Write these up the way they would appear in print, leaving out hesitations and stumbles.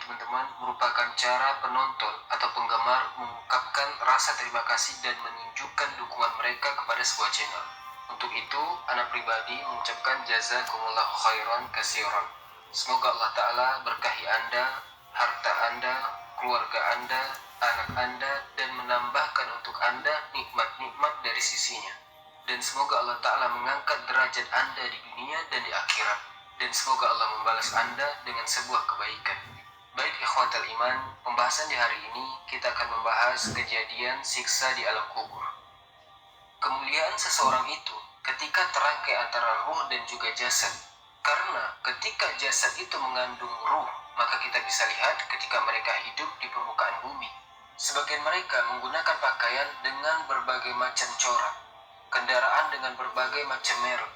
teman-teman, merupakan cara penonton atau penggemar mengungkapkan rasa terima kasih dan menunjukkan dukungan mereka kepada sebuah channel. Untuk itu, anak pribadi mengucapkan jazakumullahu khairan katsiran. Semoga Allah Ta'ala berkahi Anda, harta Anda, keluarga Anda, anak Anda, dan menambahkan untuk Anda nikmat-nikmat dari sisinya. Dan semoga Allah Ta'ala mengangkat derajat Anda di dunia dan di akhirat. Dan semoga Allah membalas Anda dengan sebuah kebaikan. Baik ikhwatal iman, pembahasan di hari ini kita akan membahas kejadian siksa di alam kubur. Kemuliaan seseorang itu ketika terangkai antara ruh dan juga jasad. Karena ketika jasad itu mengandung ruh, maka kita bisa lihat ketika mereka hidup di permukaan bumi. Sebagian mereka menggunakan pakaian dengan berbagai macam corak, kendaraan dengan berbagai macam merek,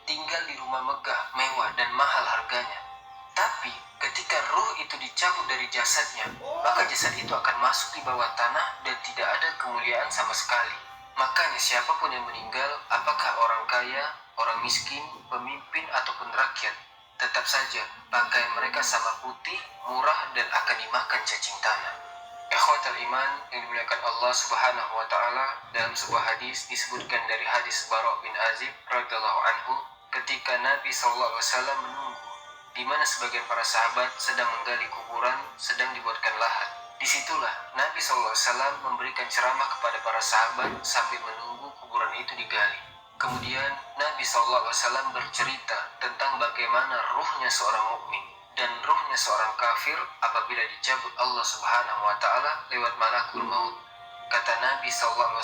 tinggal di rumah megah, mewah, dan mahal harganya. Tapi ketika ruh itu dicabut dari jasadnya, maka jasad itu akan masuk di bawah tanah dan tidak ada kemuliaan sama sekali. Makanya siapapun yang meninggal, apakah orang kaya, orang miskin, pemimpin, ataupun rakyat, tetap saja pakaian mereka sama putih, murah, dan akan dimakan cacing tanah. Ikhwatal iman yang dimuliakan Allah Subhanahu wa Ta'ala, dalam sebuah hadis disebutkan dari hadis Bara' bin Azib radhiyallahu anhu, ketika Nabi SAW menunggu di mana sebagian para sahabat sedang menggali kuburan, sedang dibuatkan lahan. Disitulah Nabi SAW memberikan ceramah kepada para sahabat sambil menunggu kuburan itu digali. Kemudian Nabi SAW bercerita tentang bagaimana ruhnya seorang mukmin dan ruhnya seorang kafir apabila dicabut Allah Subhanahu wa Ta'ala lewat malakul maut. Kata Nabi SAW,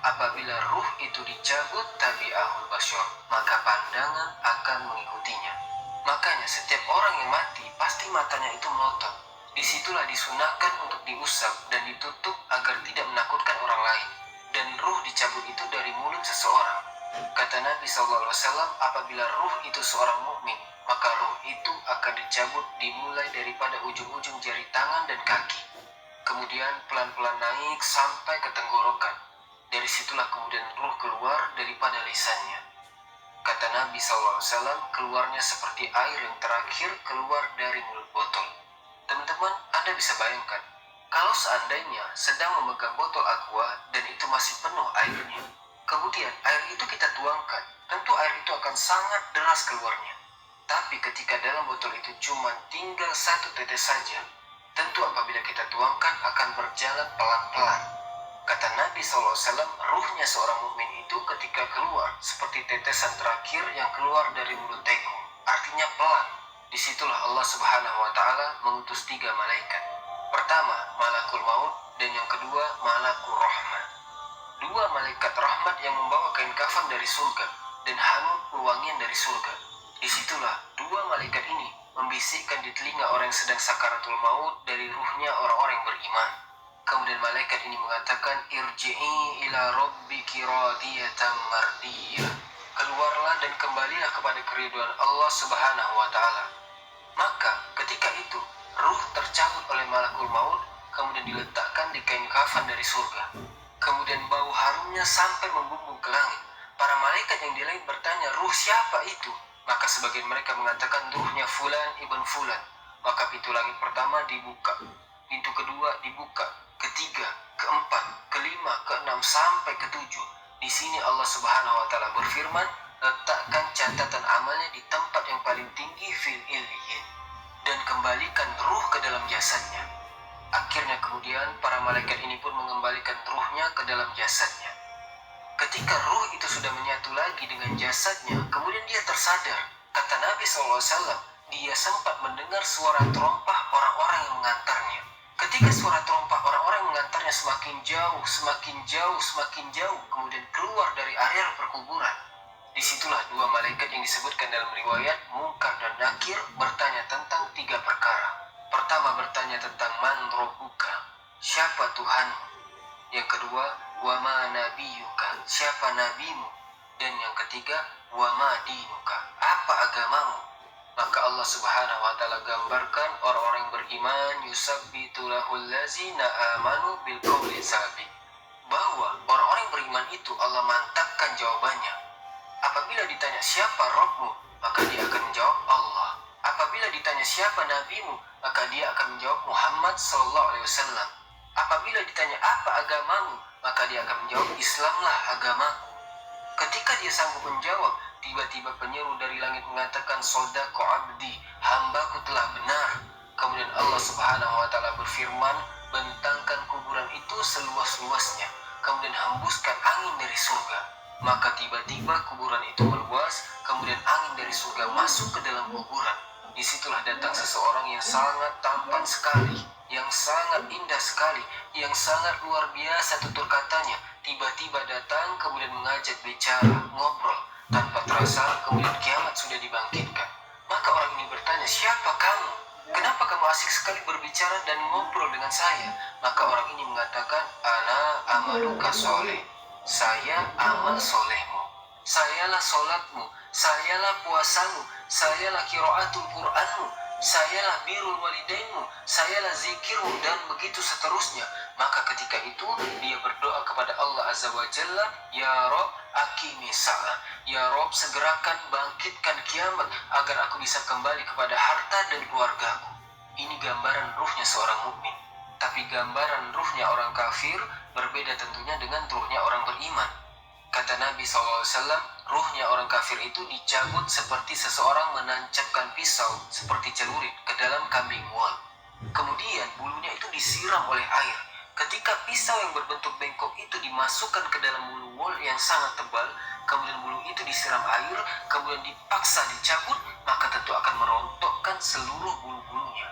apabila ruh itu dicabut tabi'ahul basyar, maka pandangan akan mengikutinya. Makanya setiap orang yang mati pasti matanya itu melotot. Disitulah disunahkan untuk diusap dan ditutup agar tidak menakutkan orang lain. Dan ruh dicabut itu dari mulut seseorang. Kata Nabi SAW, apabila ruh itu seorang mukmin, maka ruh itu akan dicabut dimulai daripada ujung-ujung jari tangan dan kaki. Kemudian pelan-pelan naik sampai ke tenggorokan. Dari situlah kemudian ruh keluar daripada lisannya. Kata Nabi SAW, keluarnya seperti air yang terakhir keluar dari mulut botol. Teman-teman, Anda bisa bayangkan, kalau seandainya sedang memegang botol aqua dan itu masih penuh airnya, kemudian air itu kita tuangkan, tentu air itu akan sangat deras keluarnya. Tapi ketika dalam botol itu cuma tinggal satu tetes saja, tentu apabila kita tuangkan akan berjalan pelan-pelan. Kata Nabi SAW, ruhnya seorang mukmin itu ketika keluar seperti tetesan terakhir yang keluar dari mulut teko, artinya pelan. Disitulah Allah Subhanahu wa Ta'ala mengutus 3 malaikat. Pertama, malakul maut, dan yang kedua, malakul rahmat. 2 malaikat rahmat yang membawa kain kafan dari surga dan hanut pewangian dari surga. Disitulah 2 malaikat ini membisikkan di telinga orang yang sedang sakaratul maut dari ruhnya orang-orang yang beriman. Kemudian malaikat ini mengatakan, irji'i ila rabbiki radiyatan mardiyah. Keluarlah dan kembalilah kepada keriduan Allah Subhanahu wa Ta'ala. Maka ketika itu ruh tercabut oleh malakul maut, kemudian diletakkan di kain kafan dari surga. Kemudian bau harumnya sampai membumbung ke langit. Para malaikat yang di langit bertanya, ruh siapa itu? Maka sebagian mereka mengatakan, ruhnya Fulan ibn Fulan. Maka pintu langit pertama dibuka, pintu kedua dibuka, ketiga, keempat, kelima, keenam, sampai ketujuh. Di sini Allah Subhanahu wa Ta'ala berfirman, letakkan catatan amalnya di tempat yang paling tinggi fil illiyin, dan kembalikan ruh ke dalam jasadnya. Akhirnya kemudian para malaikat ini pun mengembalikan ruhnya ke dalam jasadnya. Ketika ruh itu sudah menyatu lagi dengan jasadnya, kemudian dia tersadar. Kata Nabi SAW, dia sempat mendengar suara terompah orang-orang yang mengantarnya. Ketika suara terompah orang-orang yang mengantarnya semakin jauh, semakin jauh, semakin jauh, kemudian keluar dari area perkuburan. Disitulah 2 malaikat yang disebutkan dalam riwayat Munkar dan Nakir bertanya tentang 3 perkara. Pertama bertanya tentang man rabbuka, siapa Tuhanmu? Yang kedua, wa ma nabiyuka, siapa nabimu? Dan yang ketiga, wa ma dinuka, apa agamamu? Maka Allah Subhanahu wa Ta'ala gambarkan orang-orang yang beriman, yusabbitu lahul lazina amanu bil qawli sabit, bahwa orang-orang yang beriman itu Allah mantapkan jawabannya. Apabila ditanya siapa Rabbmu, maka dia akan menjawab Allah. Apabila Apabila ditanya siapa nabimu, maka dia akan menjawab Muhammad sallallahu alaihi wasallam. Apabila ditanya apa agamamu, maka dia akan menjawab Islamlah agamaku. Ketika dia sanggup menjawab, tiba-tiba penyeru dari langit mengatakan, Sodaqo abdi, hambaku telah benar. Kemudian Allah subhanahu wa ta'ala berfirman, bentangkan kuburan itu seluas-luasnya, kemudian hembuskan angin dari surga. Maka tiba-tiba kuburan itu meluas, kemudian angin dari surga masuk ke dalam kuburan. Disitulah datang seseorang yang sangat tampan sekali, yang sangat indah sekali, yang sangat luar biasa tutur katanya. Tiba-tiba datang kemudian mengajak bicara, ngobrol. Tanpa terasa kemudian kiamat sudah dibangkitkan. Maka orang ini bertanya, siapa kamu? Kenapa kamu asik sekali berbicara dan ngobrol dengan saya? Maka orang ini mengatakan, ana amaluka soleh. Saya amal solehmu. Sayalah solatmu. Sayalah puasamu. Sayalah qiraatul Qur'anmu. Sayalah birrul walidainmu. Sayalah zikirmu, dan begitu seterusnya. Maka ketika itu dia berdoa kepada Allah Azza wa Jalla, Ya Rob, aqimi sa'ah. Ya Rob, segerakan bangkitkan kiamat agar aku bisa kembali kepada harta dan keluargaku. Ini gambaran ruhnya seorang mukmin. Tapi gambaran ruhnya orang kafir berbeda tentunya dengan ruhnya orang beriman. Kata Nabi SAW, ruhnya orang kafir itu dicabut seperti seseorang menancapkan pisau seperti celurit ke dalam kambing wol. Kemudian bulunya itu disiram oleh air. Ketika pisau yang berbentuk bengkok itu dimasukkan ke dalam bulu wol yang sangat tebal, kemudian bulu itu disiram air, kemudian dipaksa dicabut, maka tentu akan merontokkan seluruh bulu-bulunya.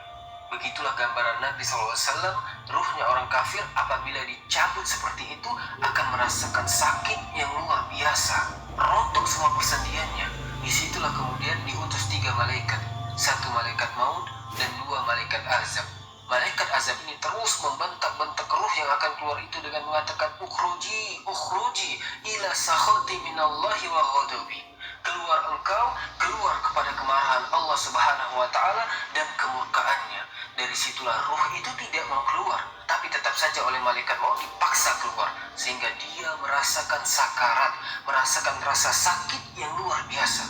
Begitulah gambaran Nabi SAW, ruhnya orang kafir apabila dicabut seperti itu akan merasakan sakit yang luar biasa, rontok semua persendiannya. Disitulah kemudian diutus 3 malaikat, 1 malaikat maut dan 2 malaikat azab. Malaikat azab ini terus membentak-bentak ruh yang akan keluar itu dengan mengatakan, ukhruji, ukhruji, ila sakhati minallahi wa ghadabi. Keluar engkau, keluar kepada kemarahan Allah subhanahu wa ta'ala dan kemurkaannya. Dari situlah ruh itu tidak mau keluar, tapi tetap saja oleh malaikat maut dipaksa keluar, sehingga dia merasakan sakarat, merasakan rasa sakit yang luar biasa.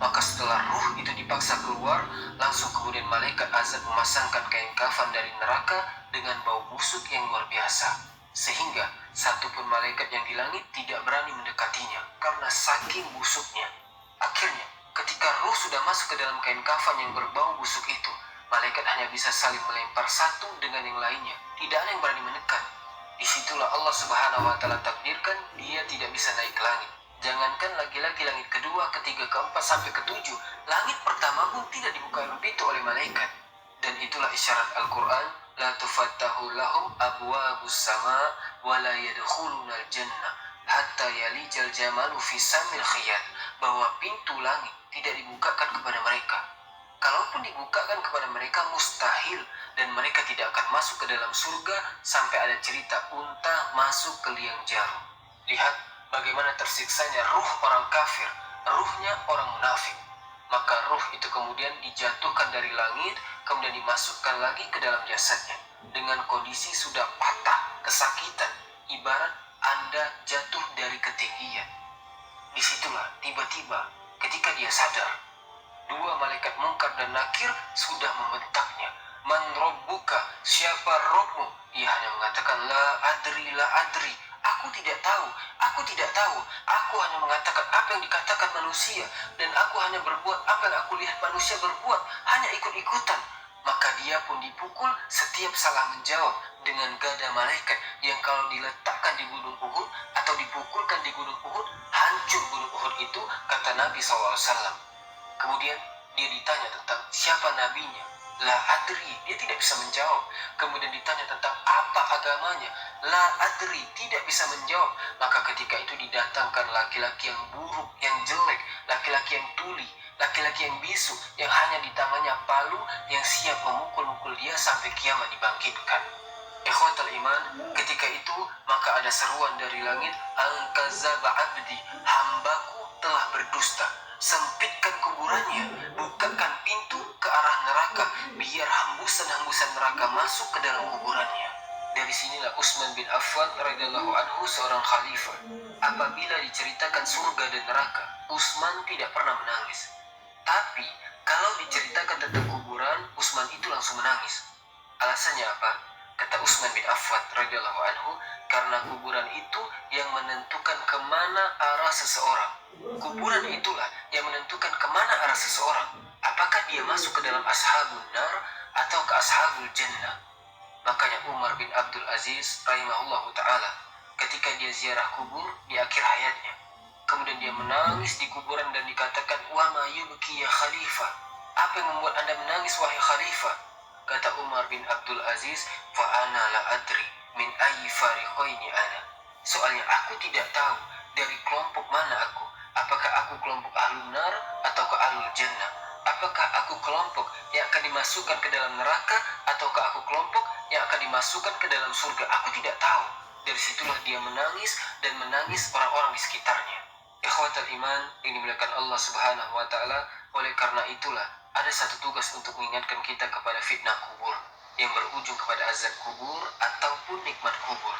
Maka setelah ruh itu dipaksa keluar, langsung kemudian malaikat azab memasangkan kain kafan dari neraka dengan bau busuk yang luar biasa, sehingga satupun malaikat yang di langit tidak berani mendekatinya karena saking busuknya. Akhirnya ketika ruh sudah masuk ke dalam kain kafan yang berbau busuk itu, malaikat hanya bisa saling melempar satu dengan yang lainnya, tidak ada yang berani mendekat. Disitulah Allah subhanahu wa ta'ala takdirkan dia tidak bisa naik ke langit. Jangankan lagi-lagi langit kedua, ketiga, keempat, sampai ketujuh, langit pertama pun tidak dibuka pintu oleh malaikat. Dan itulah isyarat Al-Quran, La tufattahu lahum abwabus sama wa la yadkhulunal jannah hatta yalijal jamalu fi samil khiyat, bahwa pintu langit tidak dibukakan kepada mereka. Kalaupun dibukakan kepada mereka mustahil, dan mereka tidak akan masuk ke dalam surga sampai ada cerita unta masuk ke liang jarum. Lihat bagaimana tersiksanya ruh orang kafir, ruhnya orang munafik. Maka ruh itu kemudian dijatuhkan dari langit, kemudian dimasukkan lagi ke dalam jasadnya dengan kondisi sudah patah, kesakitan, ibarat Anda jatuh dari ketinggian. Disitulah tiba-tiba ketika dia sadar, 2 malaikat Munkar dan Nakir sudah membentaknya. Man robbuka, siapa Robmu? Ia hanya mengatakan, la adri, aku tidak tahu, aku tidak tahu. Aku hanya mengatakan apa yang dikatakan manusia, dan aku hanya berbuat apa yang aku lihat manusia berbuat, hanya ikut-ikutan. Maka dia pun dipukul setiap salah menjawab dengan gada malaikat yang kalau diletakkan di gunung Uhud atau dipukulkan di gunung Uhud, hancur gunung Uhud itu, kata Nabi SAW. Kemudian dia ditanya tentang siapa nabinya, la adri, dia tidak bisa menjawab. Kemudian ditanya tentang apa agamanya, la adri, tidak bisa menjawab. Maka ketika itu didatangkan laki-laki yang buruk, yang jelek, laki-laki yang tuli, laki-laki yang bisu, yang hanya di tangannya palu, yang siap memukul-mukul dia sampai kiamat dibangkitkan. Ikhwatal iman, ketika itu maka ada seruan dari langit, Al-Kazaba abdi, hambaku telah berdusta. Sempitkan kuburannya, bukakan pintu ke arah neraka, biar hembusan-hembusan neraka masuk ke dalam kuburannya. Dari sinilah Utsman bin Affan radhiyallahu anhu, seorang khalifah, apabila diceritakan surga dan neraka, Utsman tidak pernah menangis. Tapi Kalau diceritakan tentang kuburan, Utsman itu langsung menangis. Alasannya apa? Kata Utsman bin Affan radhiyallahu anhu, karena kuburan itu yang menentukan kemana arah seseorang. Kuburan itulah yang menentukan kemana arah seseorang. Apakah dia masuk ke dalam ashabun nar atau ke ashabul jannah. Makanya Umar bin Abdul Aziz rahimahullahu ta'ala, ketika dia ziarah kubur di akhir hayatnya, kemudian dia menangis di kuburan dan dikatakan, wa ma yubki ya khalifah, apa yang membuat anda menangis wahai khalifah? Kata Umar bin Abdul Aziz, fa ana la adri min ayyi fariqaini ana, soalnya aku tidak tahu dari kelompok mana aku. Apakah aku kelompok ahlun nar atau ke ahlul jannah? Apakah aku kelompok yang akan dimasukkan ke dalam neraka ataukah aku kelompok yang akan dimasukkan ke dalam surga? Aku tidak tahu. Dari situlah dia menangis dan menangis orang-orang di sekitarnya. Ikhwatal iman yang dimuliakan Allah Subhanahu wa taala, oleh karena itulah ada satu tugas untuk mengingatkan kita kepada fitnah kubur yang berujung kepada azab kubur ataupun nikmat kubur.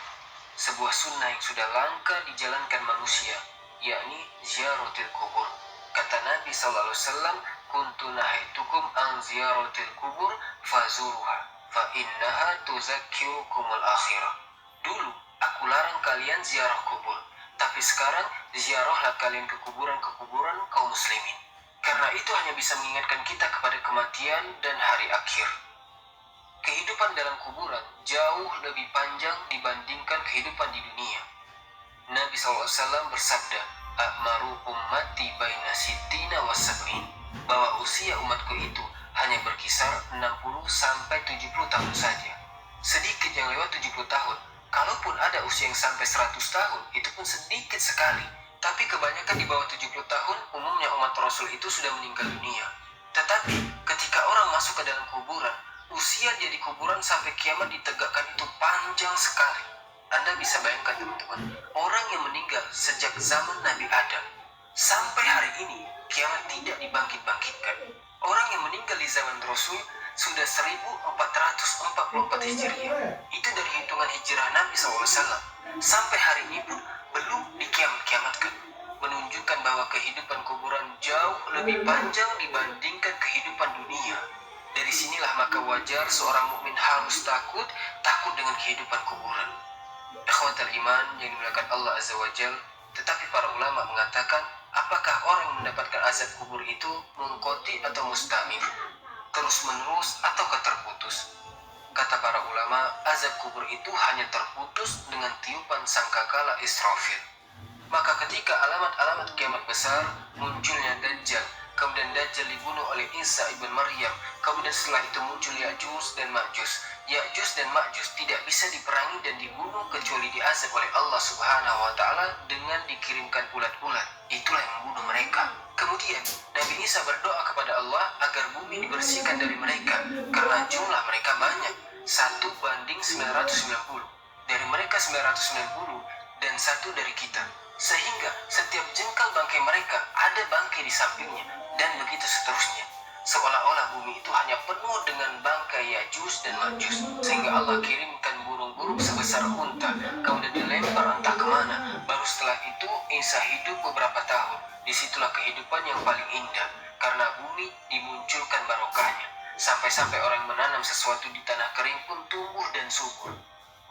Sebuah sunnah yang sudah langka dijalankan manusia, yakni ziaratul kubur. Kata Nabi sallallahu alaihi wasallam, kuntu nahaitukum an ziyaratil kubur fazuruha fa innaha tuzakkirukumul akhirah. Dulu aku larang kalian ziarah kubur, tapi sekarang ziarahlah kalian ke kuburan-kuburan kaum muslimin. Karena itu hanya bisa mengingatkan kita kepada kematian dan hari akhir. Kehidupan dalam kuburan jauh lebih panjang dibandingkan kehidupan di dunia. Nabi SAW bersabda, A'maru ummati baina sittina wa sab'in, bahwa usia umatku itu hanya berkisar 60 sampai 70 tahun saja. Sedikit yang lewat 70 tahun. Kalaupun ada usia yang sampai 100 tahun, itu pun sedikit sekali. Tapi kebanyakan di bawah 70 tahun, umumnya umat Rasul itu sudah meninggal dunia. Tetapi ketika orang masuk ke dalam kuburan, usia dia di kuburan sampai kiamat ditegakkan itu panjang sekali. Anda bisa bayangkan teman-teman, orang yang meninggal sejak zaman Nabi Adam sampai hari ini kiamat tidak dibangkit-bangkitkan. Orang yang meninggal di zaman Rasul sudah 1444 Hijriah. Itu dari hitungan hijrah Nabi SAW. Sampai hari ini pun belum dikiamat-kiamatkan. Menunjukkan bahwa kehidupan kuburan jauh lebih panjang dibandingkan kehidupan dunia. Dari sinilah maka wajar seorang mukmin harus takut dengan kehidupan kuburan. Ikhwatal iman yang dimuliakan Allah Azza wa Jal, tetapi para ulama mengatakan, apakah orang yang mendapatkan azab kubur itu mungkoti atau mustamir, terus menerus atau terputus? Kata para ulama, azab kubur itu hanya terputus dengan tiupan sangkakala Israfil. Maka ketika alamat-alamat kiamat besar, munculnya Dajjal, kemudian Dajjal dibunuh oleh Isa ibn Maryam, kemudian setelah itu muncul Ya'juj dan Ma'juj. Ya'juj dan Ma'juj tidak bisa diperangi dan dibunuh kecuali diazab oleh Allah Subhanahu wa taala dengan dikirimkan ulat-ulat. Itulah yang membunuh mereka. Kemudian Nabi Isa berdoa kepada Allah agar bumi dibersihkan dari mereka karena jumlah mereka banyak, 1:990. Dari mereka 990 dan 1 dari kita. Sehingga setiap jengkal bangkai mereka ada bangkai di sampingnya, dan begitu seterusnya. Seolah-olah bumi itu hanya penuh dengan bangkai Ya'juj dan Ma'juj, sehingga Allah kirimkan burung-burung sebesar unta, kemudian dilempar entah kemana. Baru setelah itu Isa hidup beberapa tahun. Disitulah kehidupan yang paling indah, karena bumi dimunculkan barokahnya. Sampai-sampai orang menanam sesuatu di tanah kering pun tumbuh dan subur.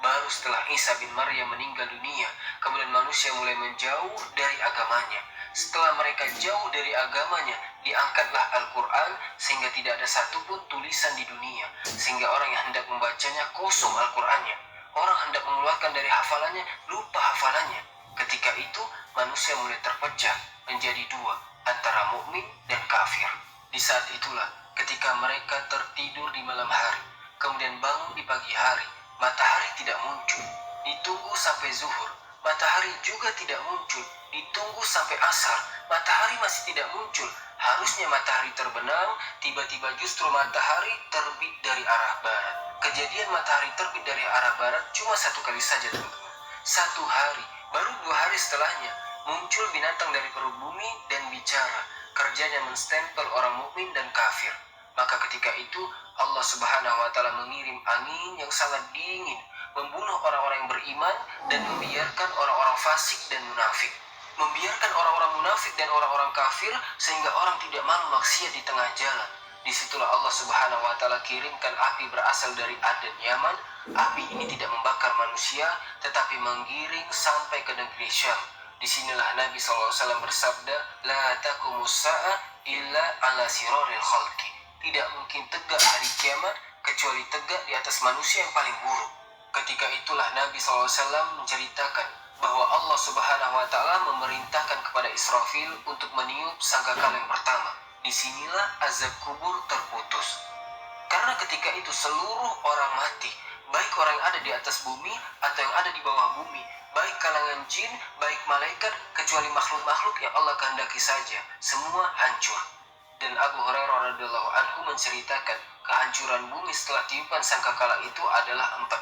Baru setelah Isa bin Maryam meninggal dunia, kemudian manusia mulai menjauh dari agamanya. Setelah mereka jauh dari agamanya, diangkatlah Al-Quran sehingga tidak ada satupun tulisan di dunia, sehingga orang yang hendak membacanya kosong Al-Qurannya. Orang hendak mengeluarkan dari hafalannya, lupa hafalannya. Ketika itu manusia mulai terpecah menjadi dua, antara mukmin dan kafir. Di saat itulah ketika mereka tertidur di malam hari, kemudian bangun di pagi hari, matahari tidak muncul, ditunggu sampai zuhur, matahari juga tidak muncul, ditunggu sampai asar, matahari masih tidak muncul. Harusnya matahari terbenam, tiba-tiba justru matahari terbit dari arah barat. Kejadian matahari terbit dari arah barat cuma 1 kali saja, teman-teman. 1 hari, baru 2 hari setelahnya muncul binatang dari perut bumi dan bicara. Kerjanya menstempel orang mukmin dan kafir. Maka ketika itu Allah Subhanahu wa taala mengirim angin yang sangat dingin, membunuh orang-orang yang beriman dan membiarkan orang-orang fasik dan munafik. membiarkan orang-orang munafik dan orang-orang kafir sehingga orang tidak malu maksiat di tengah jalan. Disitulah Allah Subhanahu wa Ta'ala kirimkan api berasal dari Aden, Yaman. Api ini tidak membakar manusia, tetapi menggiring sampai ke negeri Syam. Disinilah Nabi SAW bersabda, La taqumus sa'ah illa ala siraril khalqi. Tidak mungkin tegak hari kiamat kecuali tegak di atas manusia yang paling buruk. Ketika itulah Nabi SAW menceritakan bahwa Allah Subhanahu wa Ta'ala memerintahkan kepada Israfil untuk meniup sangkakala yang pertama. Disinilah azab kubur terputus. Karena ketika itu seluruh orang mati, baik orang yang ada di atas bumi atau yang ada di bawah bumi, baik kalangan jin, baik malaikat, kecuali makhluk-makhluk yang Allah kehendaki saja, semua hancur. Dan Abu Hurairah radhiyallahu anhu menceritakan kehancuran bumi setelah tiupan sangkakala itu adalah 40.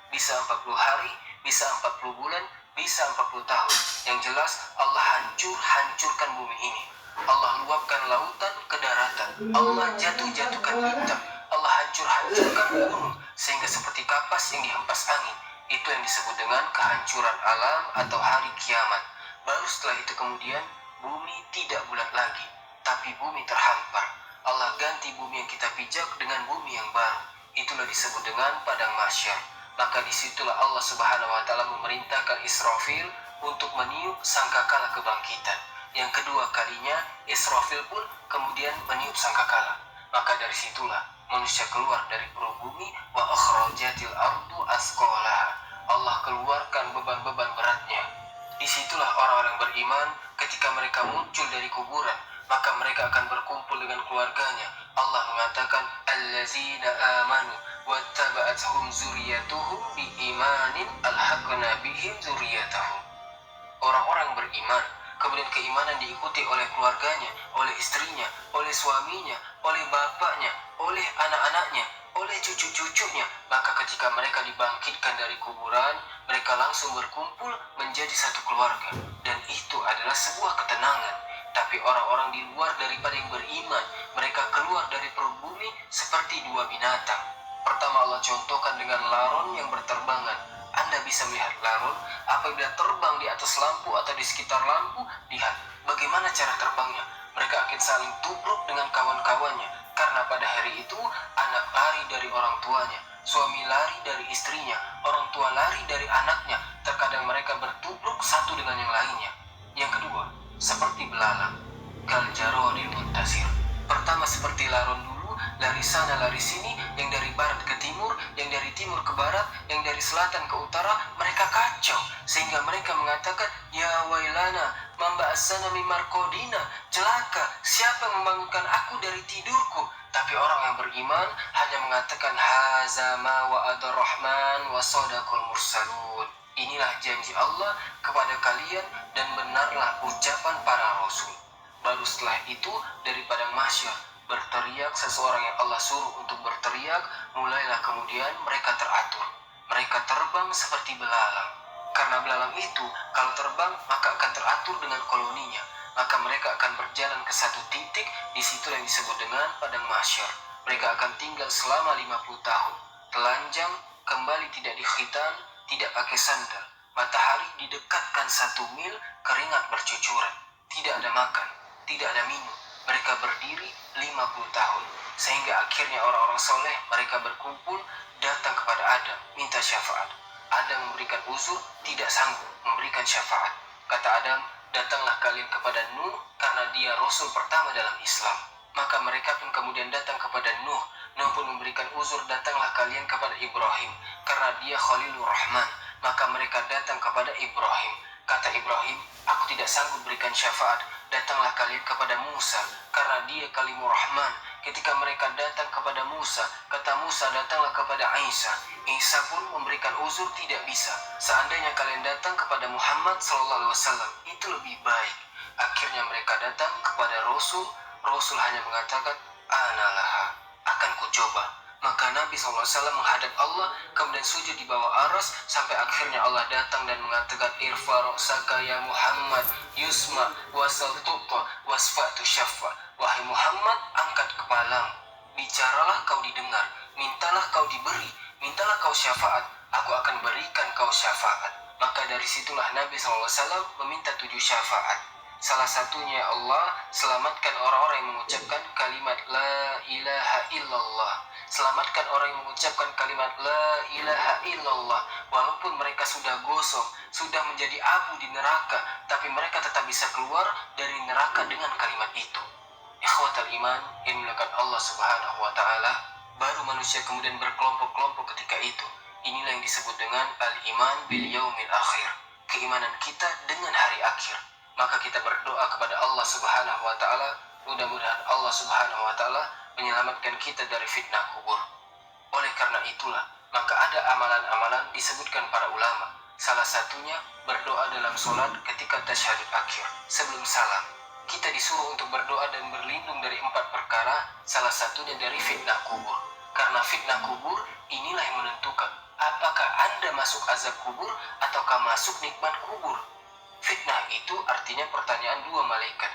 Bisa 40 hari, bisa 40 bulan, bisa 40 tahun. Yang jelas Allah hancurkan bumi ini. Allah luapkan lautan ke daratan. Allah jatuhkan bintang. Allah hancurkan gunung sehingga seperti kapas yang dihempas angin. Itu yang disebut dengan kehancuran alam atau hari kiamat. Baru setelah itu kemudian bumi tidak bulat lagi, tapi bumi terhampar. Allah ganti bumi yang kita pijak dengan bumi yang baru. Itulah disebut dengan padang mahsyar. Maka disitulah Allah Subhanahu wa Ta'ala memerintahkan Israfil untuk meniup sangkakala kebangkitan. Yang kedua kalinya Israfil pun kemudian meniup sangkakala. Maka dari situlah manusia keluar dari perut bumi, wa akhrajatil ardu asqalaha. Allah keluarkan beban-beban beratnya. Disitulah orang-orang beriman ketika mereka muncul dari kuburan, maka mereka akan berkumpul dengan keluarganya. Allah mengatakan, allazina amanu wattaba'athum zuriyatuhum biimanin alhaqna bihim zuriyatahum. Orang-orang beriman, kemudian keimanan diikuti oleh keluarganya, oleh istrinya, oleh suaminya, oleh bapaknya, oleh anak-anaknya, oleh cucu-cucunya. Maka ketika mereka dibangkitkan dari kuburan, mereka langsung berkumpul menjadi satu keluarga. Dan itu adalah sebuah ketenangan. Tapi orang-orang di luar daripada yang beriman, mereka keluar dari perut bumi seperti dua binatang. Pertama Allah contohkan dengan laron yang berterbangan. Anda bisa melihat laron apabila terbang di atas lampu atau di sekitar lampu. Lihat bagaimana cara terbangnya. Mereka akan saling tubruk dengan kawan-kawannya. Karena pada hari itu anak lari dari orang tuanya, suami lari dari istrinya, orang tua lari dari anaknya. Terkadang mereka bertubruk satu dengan yang lainnya. Yang kedua, seperti belalang, kal jarodil muntasir. Pertama seperti laron dulu, lari sana lari sini, yang dari barat ke timur, yang dari timur ke barat, yang dari selatan ke utara. Mereka kacau sehingga mereka mengatakan, ya wailana mamba'asana mimarkodina, celaka, siapa yang membangunkan aku dari tidurku. Tapi orang yang beriman hanya mengatakan, haza ma wa'adur rahman wa sadaqul mursalun. Inilah janji Allah kepada kalian dan benarlah ucapan para rasul. Baru setelah itu dari padang mahsyar berteriak seseorang yang Allah suruh untuk berteriak. Mulailah kemudian mereka teratur. Mereka terbang seperti belalang. Karena belalang itu kalau terbang maka akan teratur dengan koloninya. Maka mereka akan berjalan ke satu titik. Di situ yang disebut dengan padang mahsyar. Mereka akan tinggal selama 50 tahun. Telanjang, kembali tidak dikhitan, tidak pakai sandal. Matahari didekatkan 1 mil, keringat bercucuran. Tidak ada makan, tidak ada minum. Mereka berdiri 50 tahun. Sehingga akhirnya orang-orang soleh mereka berkumpul datang kepada Adam minta syafaat. Adam memberikan uzur, tidak sanggup memberikan syafaat. Kata Adam, datanglah kalian kepada Nuh karena dia rasul pertama dalam Islam. Maka mereka pun kemudian datang kepada Nuh. Nuh pun memberikan uzur, datanglah kalian kepada Ibrahim karena dia Khalilur Rahman. Maka mereka datang kepada Ibrahim. Kata Ibrahim, aku tidak sanggup berikan syafaat. Datanglah kalian kepada Musa karena dia Kalimur Rahman. Ketika mereka datang kepada Musa, kata Musa, datanglah kepada Isa. Isa pun memberikan uzur, tidak bisa. Seandainya kalian datang kepada Muhammad SAW, itu lebih baik. Akhirnya mereka datang kepada Rasul. Rasul hanya mengatakan, analah, akan kucoba. Maka Nabi SAW menghadap Allah, kemudian sujud di bawah aras, sampai akhirnya Allah datang dan mengatakan, irfa ra'saka ya Muhammad, yusma wasal tuqa wasfa'tu syaffa. Wahai Muhammad, angkat kepalamu, bicaralah kau didengar, mintalah kau diberi, mintalah kau syafaat, aku akan berikan kau syafaat. Maka dari situlah Nabi SAW meminta 7 syafaat. Salah satunya, Allah selamatkan orang-orang yang mengucapkan kalimat la ilaha illallah. Selamatkan orang yang mengucapkan kalimat la ilaha illallah. Walaupun mereka sudah gosong, sudah menjadi abu di neraka, tapi mereka tetap bisa keluar dari neraka dengan kalimat itu. Ikhwatal iman yang dimuliakan Allah Subhanahu wa Ta'ala, baru manusia kemudian berkelompok-kelompok ketika itu. Inilah yang disebut dengan al-iman bil yaumil akhir, keimanan kita dengan hari akhir. Maka kita berdoa kepada Allah Subhanahu wa Ta'ala, mudah-mudahan Allah Subhanahu wa Ta'ala menyelamatkan kita dari fitnah kubur. Oleh karena itulah, maka ada amalan-amalan disebutkan para ulama. Salah satunya berdoa dalam sholat ketika tasyahud akhir, sebelum salam. Kita disuruh untuk berdoa dan berlindung dari 4 perkara, salah satunya dari fitnah kubur. Karena fitnah kubur inilah yang menentukan apakah Anda masuk azab kubur ataukah masuk nikmat kubur. Fitnah itu artinya pertanyaan 2 malaikat.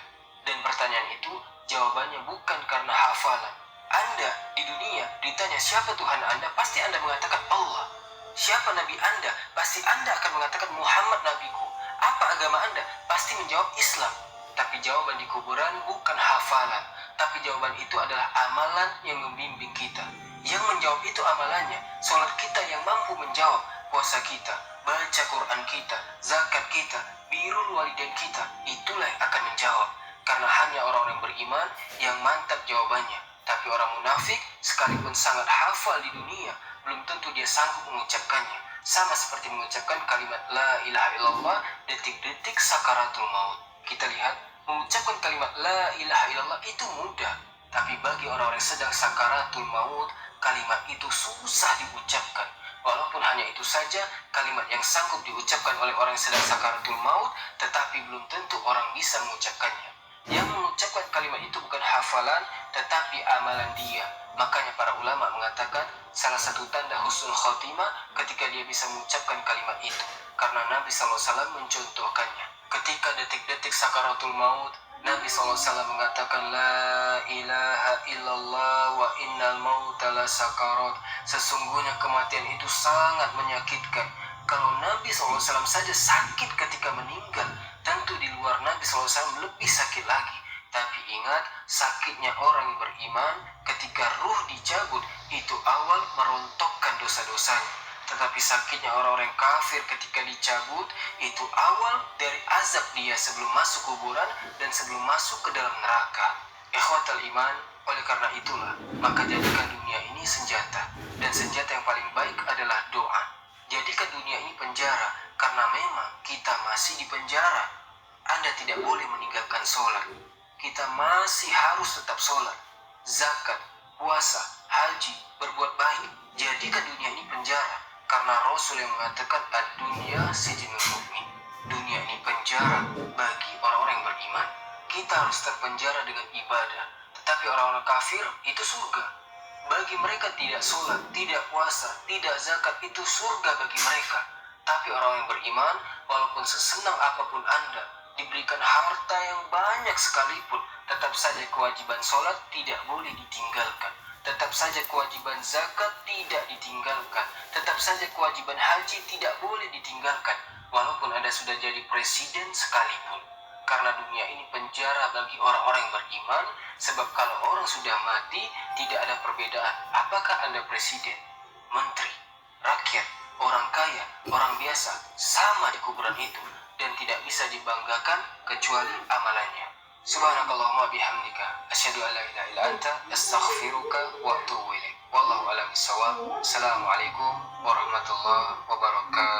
Dan pertanyaan itu jawabannya bukan karena hafalan. Anda di dunia ditanya siapa Tuhan Anda, pasti Anda mengatakan Allah. Siapa Nabi Anda, pasti Anda akan mengatakan Muhammad Nabiku. Apa agama Anda, pasti menjawab Islam. Tapi jawaban di kuburan bukan hafalan, tapi jawaban itu adalah amalan yang membimbing kita. Yang menjawab itu amalannya, sholat kita yang mampu menjawab, puasa kita, baca Quran kita, zakat kita, birrul walidain kita, itulah yang akan menjawab. Karena hanya orang-orang beriman yang mantap jawabannya. Tapi orang munafik sekalipun sangat hafal di dunia, belum tentu dia sanggup mengucapkannya. Sama seperti mengucapkan kalimat la ilaha illallah detik-detik sakaratul maut. Kita lihat, mengucapkan kalimat la ilaha illallah itu mudah. Tapi bagi orang-orang yang sedang sakaratul maut, kalimat itu susah diucapkan. Walaupun hanya itu saja, kalimat yang sanggup diucapkan oleh orang yang sedang sakaratul maut, tetapi belum tentu orang bisa mengucapkannya. Yang mengucapkan kalimat itu bukan hafalan, tetapi amalan dia. Makanya para ulama mengatakan salah satu tanda husnul khotimah ketika dia bisa mengucapkan kalimat itu. Karena Nabi SAW mencontohkannya. Ketika detik-detik sakaratul maut, Nabi SAW mengatakan la ilaha illallah wa innal mauta la sakarat. Sesungguhnya kematian itu sangat menyakitkan. Kalau Nabi SAW saja sakit ketika meninggal, tentu di luar Nabi SAW lebih sakit lagi. Tapi ingat, sakitnya orang yang beriman ketika ruh dicabut itu awal merontokkan dosa-dosanya. Tetapi sakitnya orang-orang kafir ketika dicabut itu awal dari azab dia sebelum masuk kuburan dan sebelum masuk ke dalam neraka. Ikhwatal iman, oleh karena itulah, maka jadikan dunia ini senjata. Dan senjata yang paling baik adalah doa. Jadikan dunia ini penjara, karena memang kita masih di penjara. Anda tidak boleh meninggalkan sholat. Kita masih harus tetap sholat, zakat, puasa, haji, berbuat baik. Jadikan dunia ini penjara. Karena Rasul yang mengatakan ad-dunya sijnul mu'min. Dunia ini penjara bagi orang-orang yang beriman. Kita harus terpenjara dengan ibadah. Tetapi orang-orang kafir itu surga. Bagi mereka tidak sholat, tidak puasa, tidak zakat itu surga bagi mereka. Tapi orang yang beriman, walaupun sesenang apapun Anda, diberikan harta yang banyak sekalipun, tetap saja kewajiban sholat tidak boleh ditinggalkan. Tetap saja kewajiban zakat tidak ditinggalkan. Tetap saja kewajiban haji tidak boleh ditinggalkan. Walaupun Anda sudah jadi presiden sekalipun. Karena dunia ini penjara bagi orang-orang yang beriman. Sebab kalau orang sudah mati, tidak ada perbedaan. Apakah Anda presiden, menteri, rakyat, orang kaya, orang biasa, sama di kuburan itu. Dan tidak bisa dibanggakan kecuali amalannya. Subhanakallahumma bihamdika asyhadu an la ilaha illa anta astaghfiruka wa atubu ilaik. Wallahu a'lam bissawab. Assalamualaikum warahmatullahi wabarakatuh.